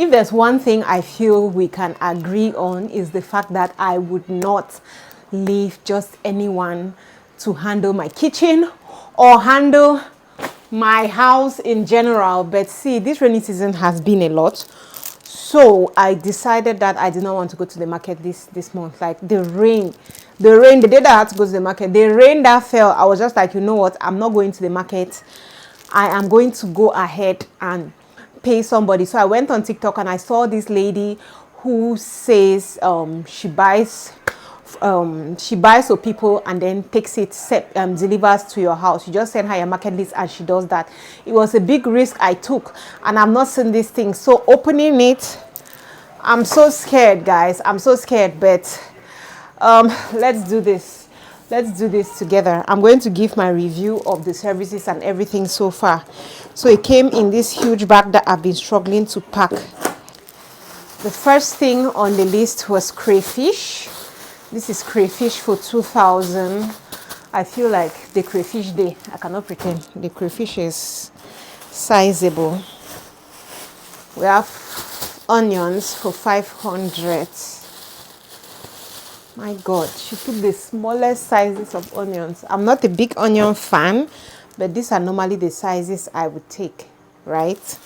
if there's one thing I feel we can agree on, is the fact that I would not leave just anyone to handle my kitchen or handle my house in general. But see, this rainy season has been a lot, so I decided that I did not want to go to the market this month. Like the rain, the day that I had to go to the market, the rain that fell, I was just like, you know what, I'm not going to the market. I am going to go ahead and pay somebody. So I went on TikTok and I saw this lady who says she buys for people and then takes it, delivers to your house. You just send her your market list and she does that. It was a big risk I took, and I'm not seeing this thing. So opening it, I'm so scared, guys. I'm so scared, but let's do this. Let's do this together. I'm going to give my review of the services and everything so far. So it came in this huge bag that I've been struggling to pack. The first thing on the list was crayfish. This is crayfish for 2,000. I feel like the crayfish day, I cannot pretend. The crayfish is sizable. We have onions for 500. My God, she took the smallest sizes of onions. I'm not a big onion fan, but these are normally the sizes I would take, right?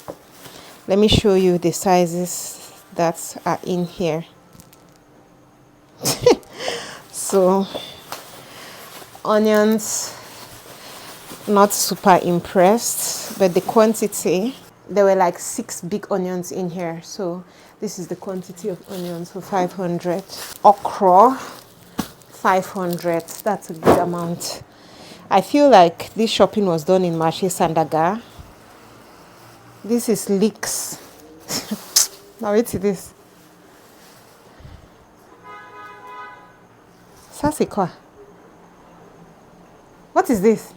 Let me show you the sizes that are in here. So, onions, not super impressed, but the quantity, there were like 6 big onions in here. So this is the quantity of onions for 500. Okra, 500. That's a good amount. I feel like this shopping was done in Marché Sandaga. This is leeks. Now wait to this. Ça c'est quoi? What is this?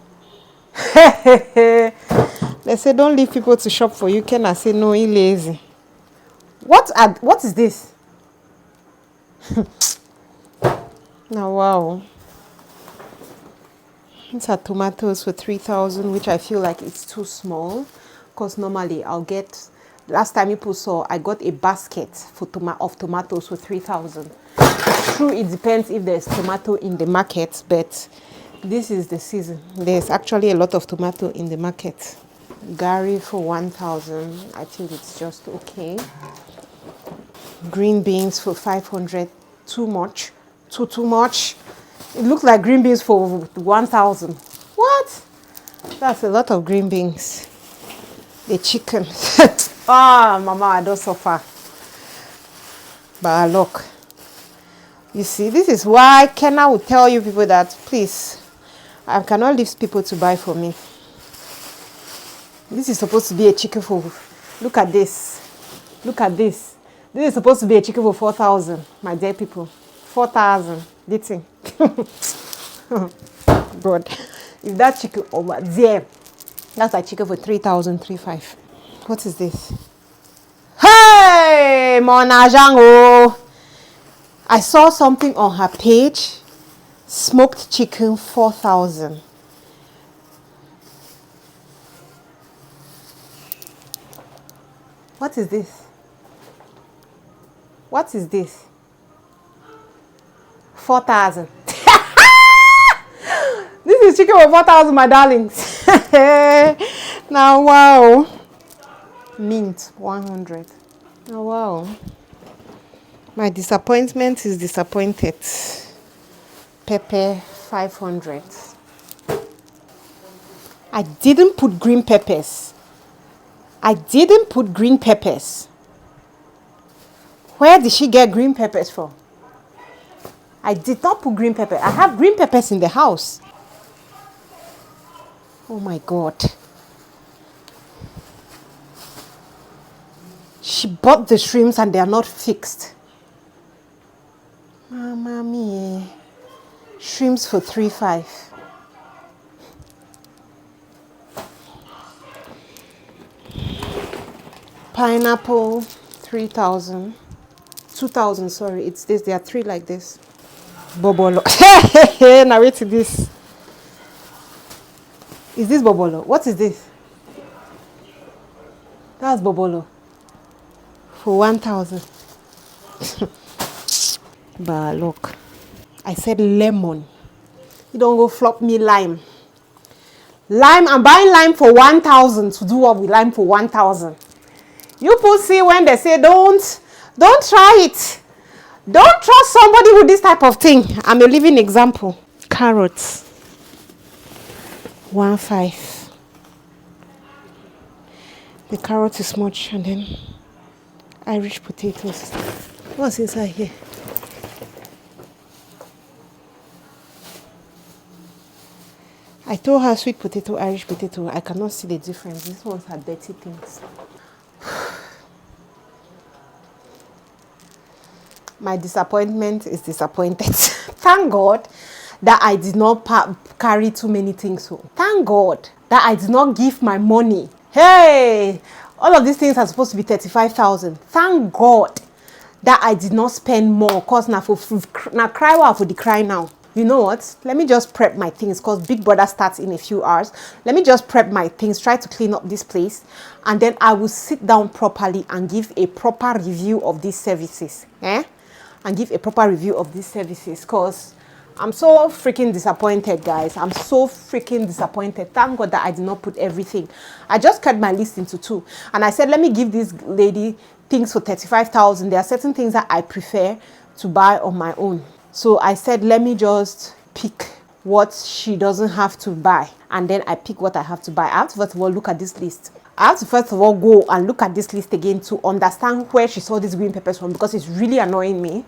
They say don't leave people to shop for you. Can I say no, he lazy? What is this? Now wow. These are tomatoes for 3,000, which I feel like it's too small, because normally I'll get, last time people saw, I got a basket of tomatoes for 3,000. True, it depends if there's tomato in the market, but this is the season. There's actually a lot of tomato in the market. Gari for 1,000. I think it's just okay. Green beans for 500. Too much. Too much. It looks like green beans for 1,000. What? That's a lot of green beans. The chicken. Ah, mama, I don't suffer. But look. You see, this is why Kenna will tell you people that, please, I cannot leave people to buy for me. This is supposed to be a chicken for, look at this. Look at this. This is supposed to be a chicken for 4,000, my dear people. 4,000. This thing. God. If that chicken over there, that's a chicken for 3,000, 3,500. What is this? Hey, Mona Jango. I saw something on her page. Smoked chicken, 4,000. What is this? What is this? 4,000. This is chicken for 4,000, my darlings. Now, wow. Mint, 100. Now, wow. My disappointment is disappointed. Pepper, 500. I didn't put green peppers. I didn't put green peppers. Where did she get green peppers from? I did not put green pepper. I have green peppers in the house. Oh my God. She bought the shrimps and they are not fixed. Mamma mia. Shrimps for 3,500. Pineapple, 3,000. 2,000, sorry. It's this. There are 3 like this. Bobolo. Now wait to this. Is this Bobolo? What is this? That's Bobolo. for 1,000. But look, I said lemon. You don't go flop me lime. Lime, I'm buying lime for 1,000 to do what with lime for 1,000. You people see when they say don't try it. Don't trust somebody with this type of thing. I'm a living example. Carrots. 1.5. The carrot is much, and then Irish potatoes. What's inside here? I told her sweet potato, Irish potato. I cannot see the difference. These ones are dirty things. My disappointment is disappointed. Thank God that I did not carry too many things home. Thank God that I did not give my money. Hey, all of these things are supposed to be 35,000. Thank God that I did not spend more. Cause now cry for the cry now. You know what? Let me just prep my things because Big Brother starts in a few hours. Let me just prep my things, try to clean up this place, and then I will sit down properly and give a proper review of these services. And give a proper review of these services because I'm so freaking disappointed, guys. I'm so freaking disappointed. Thank God that I did not put everything. I just cut my list into 2. And I said, let me give this lady things for 35,000. There are certain things that I prefer to buy on my own. So I said, let me just pick what she doesn't have to buy. And then I pick what I have to buy. I have to first of all look at this list. I have to first of all go and look at this list again to understand where she saw these green peppers from because it's really annoying me.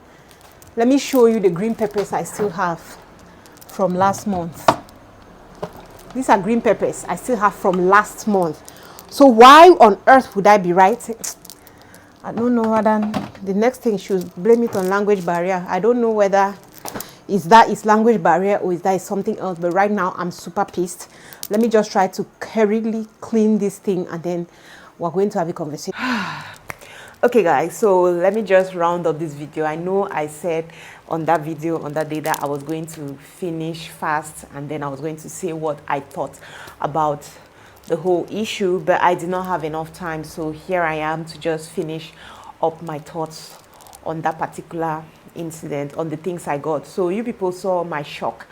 Let me show you the green peppers I still have from last month. These are green peppers I still have from last month. So why on earth would I be writing? I don't know whether the next thing should blame it on language barrier. I don't know whether is language barrier or is that something else. But right now I'm super pissed. Let me just try to hurriedly clean this thing and then we're going to have a conversation. Okay guys, so let me just round up this video. I know I said on that video on that day that I was going to finish fast and then I was going to say what I thought about the whole issue, but I did not have enough time. So here I am to just finish up my thoughts on that particular incident, on the things I got. So you people saw my shock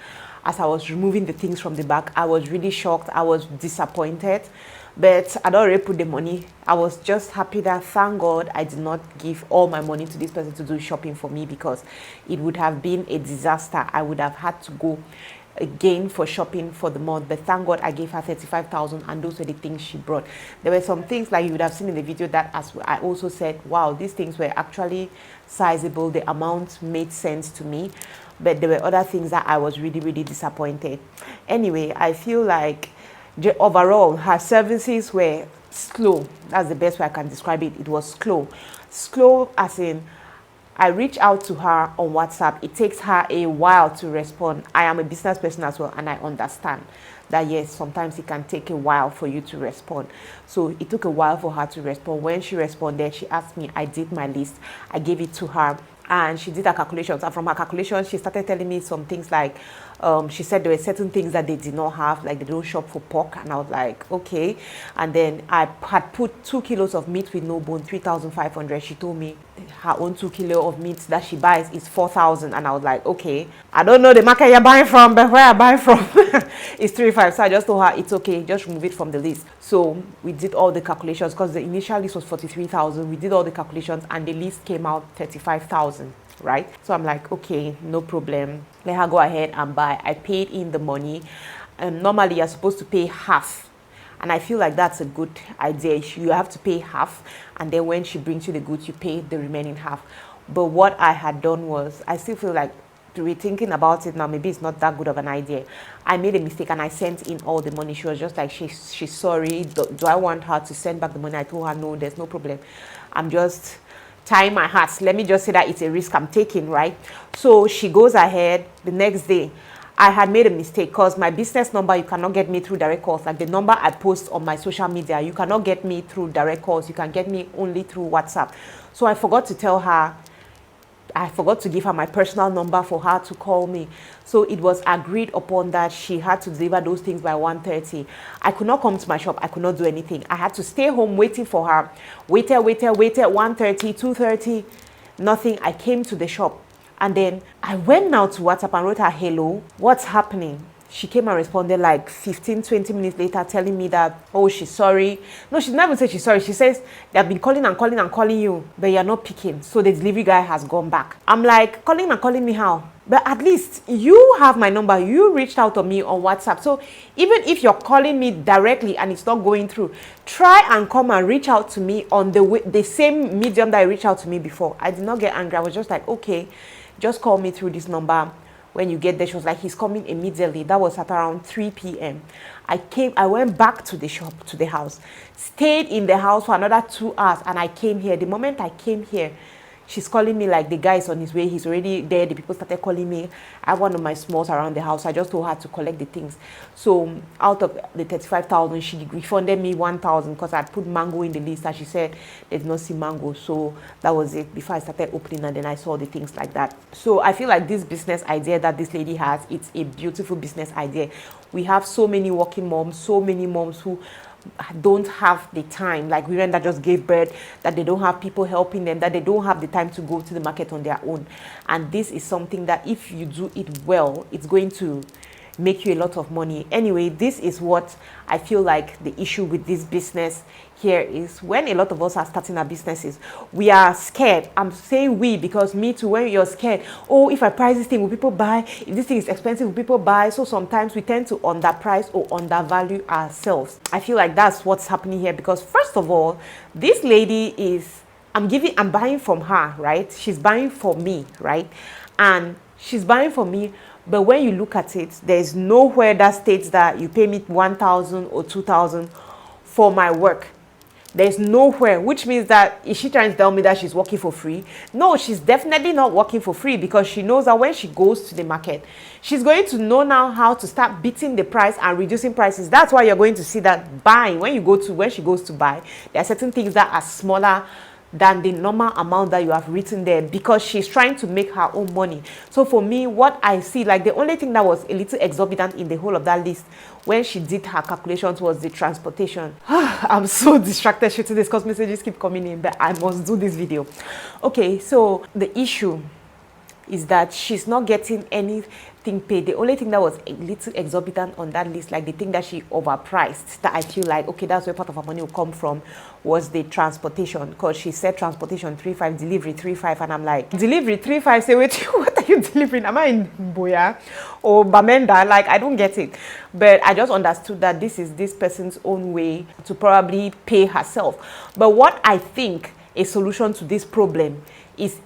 as I was removing the things from the bag. I was really shocked. I was disappointed. But I don't already put the money. I was just happy that, thank God, I did not give all my money to this person to do shopping for me because it would have been a disaster. I would have had to go again for shopping for the month. But thank God I gave her 35,000 and those were the things she brought. There were some things like you would have seen in the video that as I also said, wow, these things were actually sizable. The amount made sense to me. But there were other things that I was really, really disappointed. Anyway, I feel like overall, her services were slow. That's the best way I can describe it. It was slow. Slow as in, I reach out to her on WhatsApp. It takes her a while to respond. I am a business person as well, and I understand that, yes, sometimes it can take a while for you to respond. So it took a while for her to respond. When she responded, she asked me, I did my list. I gave it to her. And she did her calculations. And from her calculations, she started telling me some things like, she said there were certain things that they did not have, like they don't shop for pork. And I was like, okay. And then I had put 2 kilos of meat with no bone, 3,500. She told me her own 2 kilos of meat that she buys is 4,000. And I was like, okay. I don't know the market you're buying from, but where I buy from is 3,500. So I just told her, it's okay, just remove it from the list. So we did all the calculations because the initial list was 43,000. We did all the calculations and the list came out 35,000. Right? So I'm like, okay, no problem. Let her go ahead and buy. I paid in the money. Normally, you're supposed to pay half. And I feel like that's a good idea. You have to pay half. And then when she brings you the goods, you pay the remaining half. But what I had done was, I still feel like, rethinking about it now, maybe it's not that good of an idea. I made a mistake and I sent in all the money. She was just like, she's sorry. Do I want her to send back the money? I told her, no, there's no problem. I'm just tying my hands. Let me just say that it's a risk I'm taking, right? So she goes ahead. The next day, I had made a mistake because my business number, you cannot get me through direct calls. Like the number I post on my social media, you cannot get me through direct calls. You can get me only through WhatsApp. So I forgot to tell her I forgot to give her my personal number for her to call me. So it was agreed upon that she had to deliver those things by 1:30. I could not come to my shop. I could not do anything. I had to stay home waiting for her. Waited, 1:30, 2:30, nothing. I came to the shop. And then I went now to WhatsApp and wrote her, hello, what's happening? She came and responded like 15, 20 minutes later telling me that, oh, she's sorry. No, she's never said she's sorry. She says, they've been calling and calling and calling you, but you're not picking. So the delivery guy has gone back. I'm like, calling and calling me how? But at least you have my number. You reached out to me on WhatsApp. So even if you're calling me directly and it's not going through, try and come and reach out to me on the same medium that you reached out to me before. I did not get angry. I was just like, okay, just call me through this number. When you get there, she was like, he's coming immediately. That was at around 3 p.m. I went back to the shop, to the house, stayed in the house for another 2 hours, and I came here. The moment I came here, she's calling me like the guy is on his way. He's already there. The people started calling me. I have one of my smalls around the house. I just told her to collect the things. So out of the 35,000, she refunded me 1,000 because I put mango in the list and she said they did not see mango. So that was it before I started opening, and then I saw the things like that. So I feel like this business idea that this lady has, it's a beautiful business idea. We have so many working moms, so many moms who don't have the time, like women that just gave birth, that they don't have people helping them, that they don't have the time to go to the market on their own. And this is something that if you do it well, it's going to make you a lot of money. Anyway, this is what I feel like the issue with this business here is. When a lot of us are starting our businesses, we are scared. I'm saying we because me too. When you're scared, oh, if I price this thing, will people buy? If this thing is expensive, will people buy? So sometimes we tend to underprice or undervalue ourselves. I feel like that's what's happening here because first of all, this lady is, I'm buying from her, right? She's buying for me, right? And she's buying for me. But when you look at it, there's nowhere that states that you pay me 1,000 or 2,000 for my work. There's nowhere, which means that, is she trying to tell me that she's working for free? No, she's definitely not working for free because she knows that when she goes to the market, she's going to know now how to start beating the price and reducing prices. That's why you're going to see that buying, when she goes to buy, there are certain things that are smaller than the normal amount that you have written there because she's trying to make her own money. So for me, what I see, like the only thing that was a little exorbitant in the whole of that list when she did her calculations was the transportation. I'm so distracted shooting this because messages keep coming in, but I must do this video. Okay, so the issue is that she's not getting anything paid. The only thing that was a little exorbitant on that list, like the thing that she overpriced, that I feel like, okay, that's where part of her money will come from, was the transportation. Because she said transportation 3.5, delivery 3.5, and I'm like, delivery 3.5, say, wait, what are you delivering? Am I in Boya or Bamenda? Like, I don't get it. But I just understood that this is this person's own way to probably pay herself. But what I think a solution to this problem is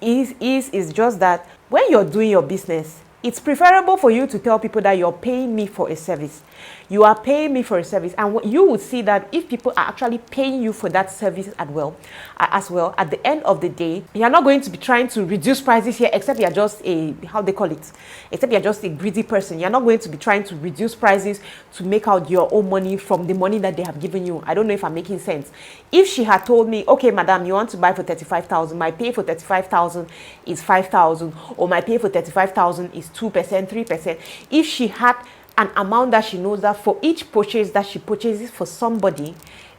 just that when you're doing your business, it's preferable for you to tell people that you're paying me for a service. You are paying me for a service. And you would see that if people are actually paying you for that service as well, at the end of the day, you're not going to be trying to reduce prices here, except you're just except you're just a greedy person. You're not going to be trying to reduce prices to make out your own money from the money that they have given you. I don't know if I'm making sense. If she had told me, okay, madam, you want to buy for 35,000, my pay for 35,000 is 5,000, or my pay for 35,000 is 2%, 3%. If she had an amount that she knows that for each purchase that she purchases for somebody,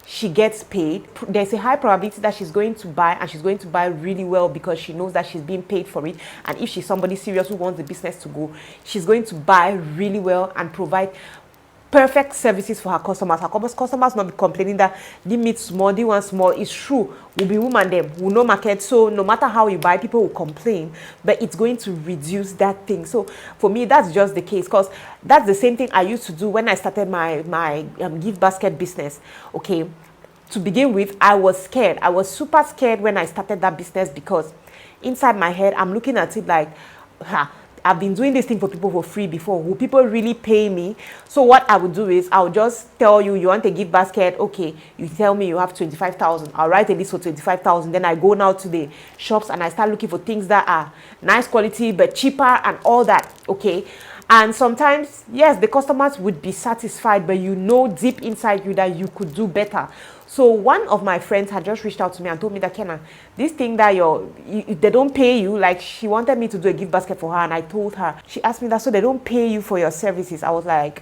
she gets paid, there's a high probability that she's going to buy, and she's going to buy really well because she knows that she's being paid for it. And if she's somebody serious who wants the business to go, she's going to buy really well and provide perfect services for her customers. Her customers not be complaining that they meet small, they want small. It's true. We'll be woman them. We'll know market. So no matter how you buy, people will complain. But it's going to reduce that thing. So for me, that's just the case. Because that's the same thing I used to do when I started my gift basket business. Okay. To begin with, I was scared. I was super scared when I started that business because inside my head, I'm looking at it like, I've been doing this thing for people for free before. Will people really pay me? So what I would do is I'll just tell you, you want a gift basket? Okay, you tell me you have 25,000. I'll write a list for 25,000. Then I go now to the shops and I start looking for things that are nice quality but cheaper and all that. Okay. And sometimes, yes, the customers would be satisfied, but you know deep inside you that you could do better. So one of my friends had just reached out to me and told me that, Kenna, this thing that they don't pay you, like she wanted me to do a gift basket for her, and I told her, she asked me that, so they don't pay you for your services? I was like,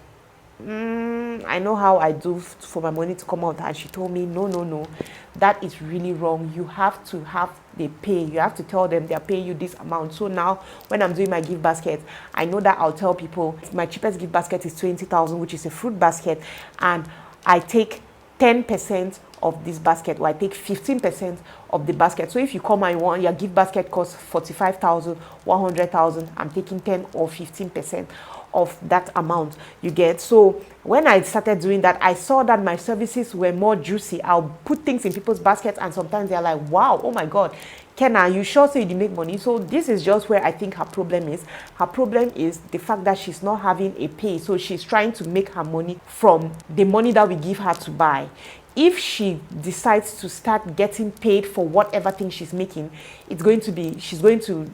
I know how I do for my money to come out. And she told me, no, that is really wrong. You have to have they pay. You have to tell them they're paying you this amount. So now when I'm doing my gift basket, I know that I'll tell people my cheapest gift basket is 20,000, which is a fruit basket, and I take 10% of this basket, or I take 15% of the basket. So if you come and you want your gift basket costs 45,000, 100,000, I'm taking 10 or 15% of that amount, you get. So when I started doing that, I saw that my services were more juicy. I'll put things in people's baskets, and sometimes they're like, wow, oh my God, Kenna, you sure say you didn't make money? So this is just where I think her problem is. Her problem is the fact that she's not having a pay. So she's trying to make her money from the money that we give her to buy. If she decides to start getting paid for whatever thing she's making, it's going to be, she's going to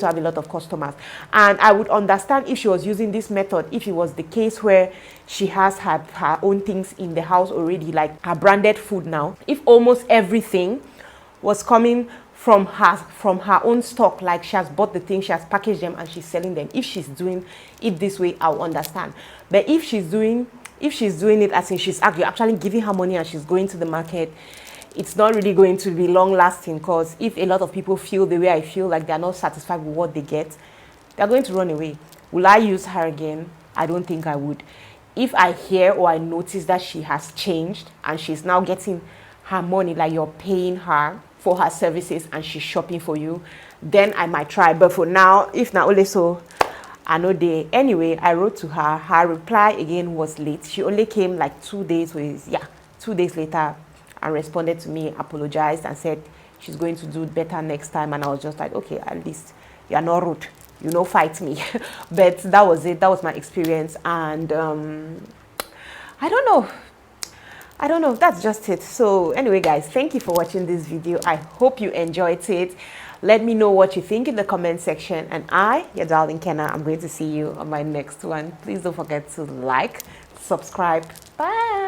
have a lot of customers. And I would understand if she was using this method, if it was the case where she has her own things in the house already, like her branded food now. If almost everything was coming from her own stock, like she has bought the things, she has packaged them, and she's selling them. If she's doing it this way, I'll understand. But if she's doing it as in you're actually giving her money and she's going to the market, it's not really going to be long lasting, because if a lot of people feel the way I feel, like they're not satisfied with what they get, they're going to run away. Will I use her again? I don't think I would. If I hear or I notice that she has changed and she's now getting her money, like you're paying her for her services and she's shopping for you, then I might try. But for now, if not only so, I know they. Anyway, I wrote to her. Her reply again was late. She only came like 2 days later, and responded to me, apologized, and said she's going to do better next time. And I was just like, okay, at least you're not rude, fight me. But that was it. That was my experience. And I don't know. That's just it. So anyway, guys, thank you for watching this video. I hope you enjoyed it. Let me know what you think in the comment section. And your darling Kenna, I'm going to see you on my next one. Please don't forget to like, subscribe. Bye.